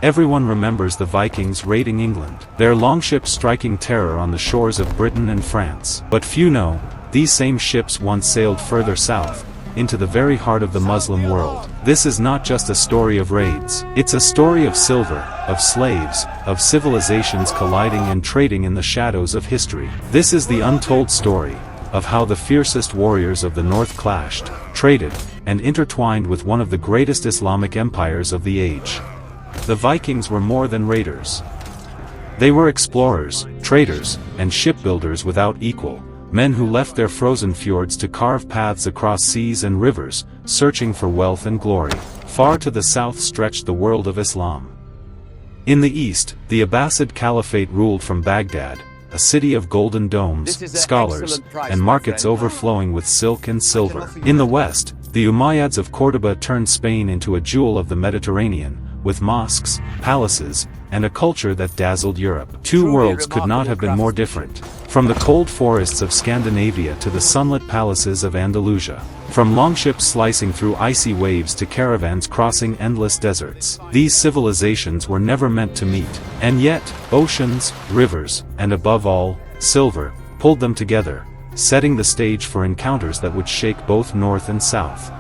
Everyone remembers the Vikings raiding England, their longships striking terror on the shores of Britain and France. But few know, these same ships once sailed further south, into the very heart of the Muslim world. This is not just a story of raids. It's a story of silver, of slaves, of civilizations colliding and trading in the shadows of history. This is the untold story of how the fiercest warriors of the North clashed, traded, and intertwined with one of the greatest Islamic empires of the age. The Vikings were more than raiders. They were explorers, traders, and shipbuilders without equal, men who left their frozen fjords to carve paths across seas and rivers, searching for wealth and glory. Far to the south stretched the world of Islam. In the east, the Abbasid Caliphate ruled from Baghdad, a city of golden domes, scholars, and markets overflowing with silk and silver. In the west, the Umayyads of Córdoba turned Spain into a jewel of the Mediterranean, with mosques, palaces, and a culture that dazzled Europe. Two worlds could not have been more different. From the cold forests of Scandinavia to the sunlit palaces of Andalusia. From longships slicing through icy waves to caravans crossing endless deserts. These civilizations were never meant to meet. And yet, oceans, rivers, and above all, silver, pulled them together, setting the stage for encounters that would shake both north and south.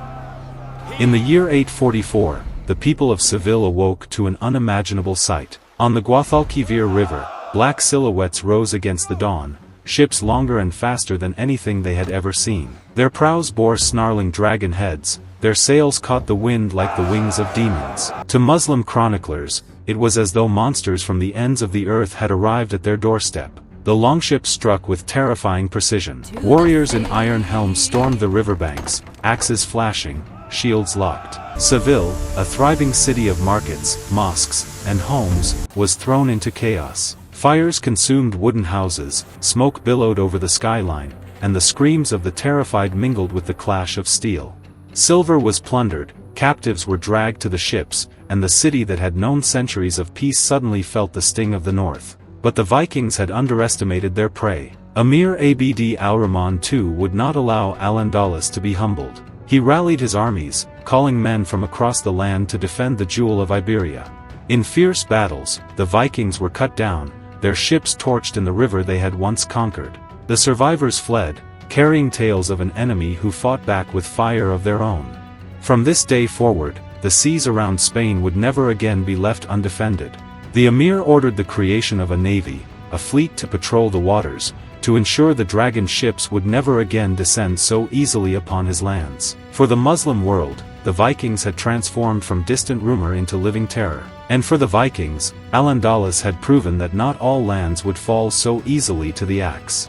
In the year 844, the people of Seville awoke to an unimaginable sight. On the Guadalquivir River, black silhouettes rose against the dawn, ships longer and faster than anything they had ever seen. Their prows bore snarling dragon heads, their sails caught the wind like the wings of demons. To Muslim chroniclers, it was as though monsters from the ends of the earth had arrived at their doorstep. The longships struck with terrifying precision. Warriors in iron helms stormed the riverbanks, axes flashing, shields locked. Seville, a thriving city of markets, mosques, and homes, was thrown into chaos. Fires consumed wooden houses, smoke billowed over the skyline, and the screams of the terrified mingled with the clash of steel. Silver was plundered, captives were dragged to the ships, and the city that had known centuries of peace suddenly felt the sting of the north. But the Vikings had underestimated their prey. Emir Abd al-Rahman II would not allow Al-Andalus to be humbled. He rallied his armies, calling men from across the land to defend the jewel of Iberia. In fierce battles, the Vikings were cut down, their ships torched in the river they had once conquered. The survivors fled, carrying tales of an enemy who fought back with fire of their own. From this day forward, the seas around Spain would never again be left undefended. The emir ordered the creation of a navy, a fleet to patrol the waters, to ensure the dragon ships would never again descend so easily upon his lands. For the Muslim world, the Vikings had transformed from distant rumor into living terror. And for the Vikings, Al-Andalus had proven that not all lands would fall so easily to the axe.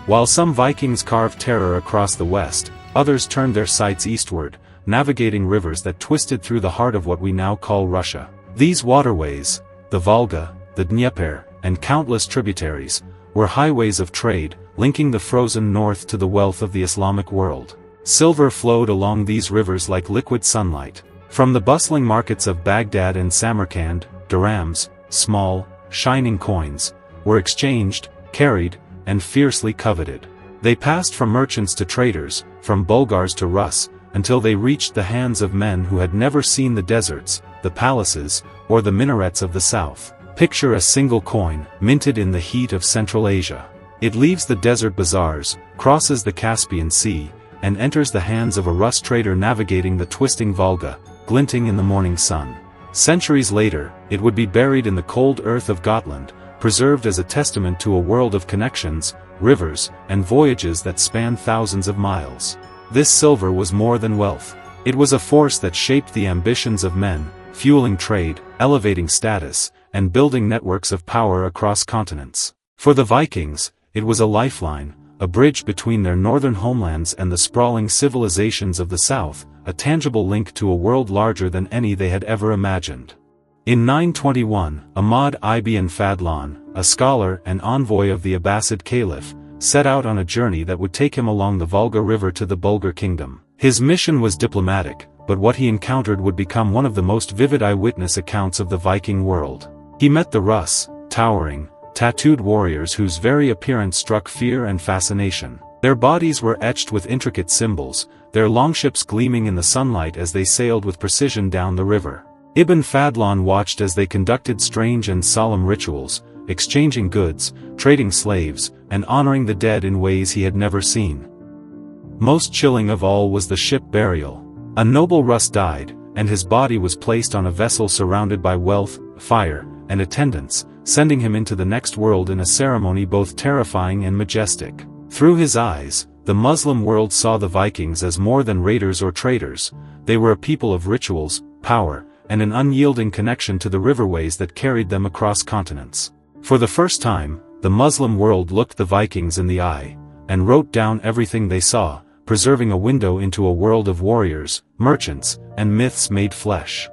While some Vikings carved terror across the west, others turned their sights eastward, navigating rivers that twisted through the heart of what we now call Russia. These waterways, the Volga, the Dnieper, and countless tributaries, were highways of trade, linking the frozen north to the wealth of the Islamic world. Silver flowed along these rivers like liquid sunlight. From the bustling markets of Baghdad and Samarkand, dirhams, small, shining coins, were exchanged, carried, and fiercely coveted. They passed from merchants to traders, from Bulgars to Rus, until they reached the hands of men who had never seen the deserts, the palaces, or the minarets of the south. Picture a single coin, minted in the heat of Central Asia. It leaves the desert bazaars, crosses the Caspian Sea, and enters the hands of a Rus trader navigating the twisting Volga, glinting in the morning sun. Centuries later, it would be buried in the cold earth of Gotland, preserved as a testament to a world of connections, rivers, and voyages that span thousands of miles. This silver was more than wealth. It was a force that shaped the ambitions of men, fueling trade, elevating status, and building networks of power across continents. For the Vikings, it was a lifeline, a bridge between their northern homelands and the sprawling civilizations of the south, a tangible link to a world larger than any they had ever imagined. In 921, Ahmad ibn Fadlan, a scholar and envoy of the Abbasid Caliph, set out on a journey that would take him along the Volga River to the Bulgar kingdom. His mission was diplomatic, but what he encountered would become one of the most vivid eyewitness accounts of the Viking world. He met the Rus, towering, tattooed warriors whose very appearance struck fear and fascination. Their bodies were etched with intricate symbols, their longships gleaming in the sunlight as they sailed with precision down the river. Ibn Fadlan watched as they conducted strange and solemn rituals, exchanging goods, trading slaves, and honoring the dead in ways he had never seen. Most chilling of all was the ship burial. A noble Rus died, and his body was placed on a vessel surrounded by wealth, fire, and attendants, sending him into the next world in a ceremony both terrifying and majestic. Through his eyes, the Muslim world saw the Vikings as more than raiders or traders. They were a people of rituals, power, and an unyielding connection to the riverways that carried them across continents. For the first time, the Muslim world looked the Vikings in the eye, and wrote down everything they saw, preserving a window into a world of warriors, merchants, and myths made flesh.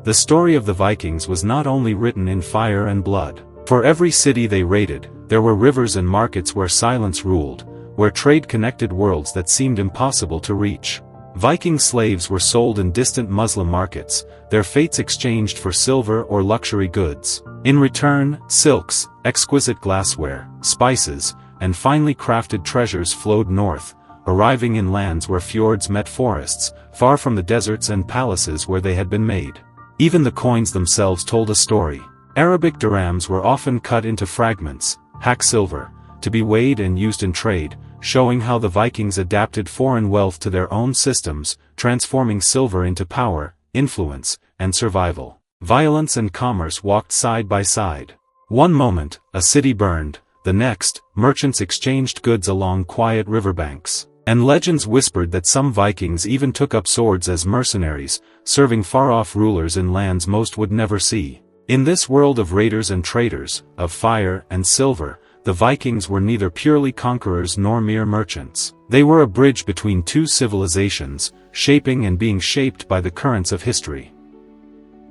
The story of the Vikings was not only written in fire and blood. For every city they raided, there were rivers and markets where silence ruled, where trade connected worlds that seemed impossible to reach. Viking slaves were sold in distant Muslim markets, their fates exchanged for silver or luxury goods. In return, silks, exquisite glassware, spices, and finely crafted treasures flowed north, arriving in lands where fjords met forests, far from the deserts and palaces where they had been made. Even the coins themselves told a story. Arabic dirhams were often cut into fragments, hack silver, to be weighed and used in trade, showing how the Vikings adapted foreign wealth to their own systems, transforming silver into power, influence, and survival. Violence and commerce walked side by side. One moment, a city burned, the next, merchants exchanged goods along quiet riverbanks. And legends whispered that some Vikings even took up swords as mercenaries, serving far-off rulers in lands most would never see. In this world of raiders and traders, of fire and silver, the Vikings were neither purely conquerors nor mere merchants. They were a bridge between two civilizations, shaping and being shaped by the currents of history.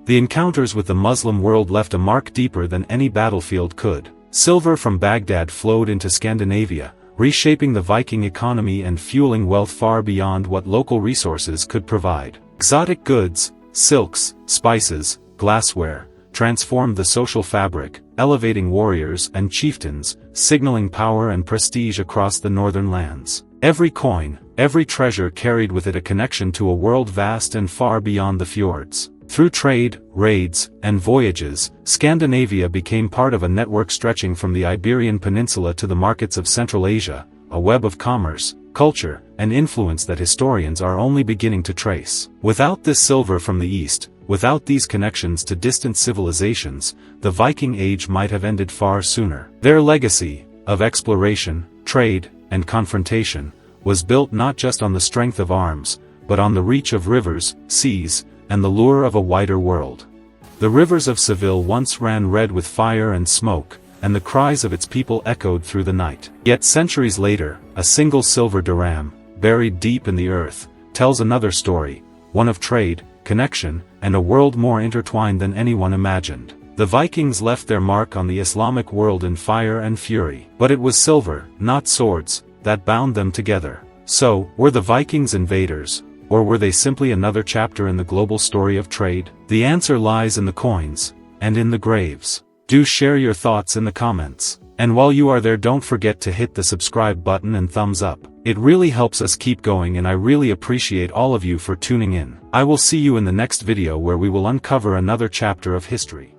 The encounters with the Muslim world left a mark deeper than any battlefield could. Silver from Baghdad flowed into Scandinavia, reshaping the Viking economy and fueling wealth far beyond what local resources could provide. Exotic goods, silks, spices, glassware, transformed the social fabric, elevating warriors and chieftains, signaling power and prestige across the northern lands. Every coin, every treasure carried with it a connection to a world vast and far beyond the fjords. Through trade, raids, and voyages, Scandinavia became part of a network stretching from the Iberian Peninsula to the markets of Central Asia, a web of commerce, culture, and influence that historians are only beginning to trace. Without this silver from the east, without these connections to distant civilizations, the Viking Age might have ended far sooner. Their legacy, of exploration, trade, and confrontation, was built not just on the strength of arms, but on the reach of rivers, seas, and the lure of a wider world. The rivers of Seville once ran red with fire and smoke, and the cries of its people echoed through the night. Yet centuries later, a single silver dirham, buried deep in the earth, tells another story, one of trade, connection, and a world more intertwined than anyone imagined. The Vikings left their mark on the Islamic world in fire and fury. But it was silver, not swords, that bound them together. So, were the Vikings invaders, or were they simply another chapter in the global story of trade? The answer lies in the coins, and in the graves. Do share your thoughts in the comments. And while you are there, don't forget to hit the subscribe button and thumbs up. It really helps us keep going, and I really appreciate all of you for tuning in. I will see you in the next video where we will uncover another chapter of history.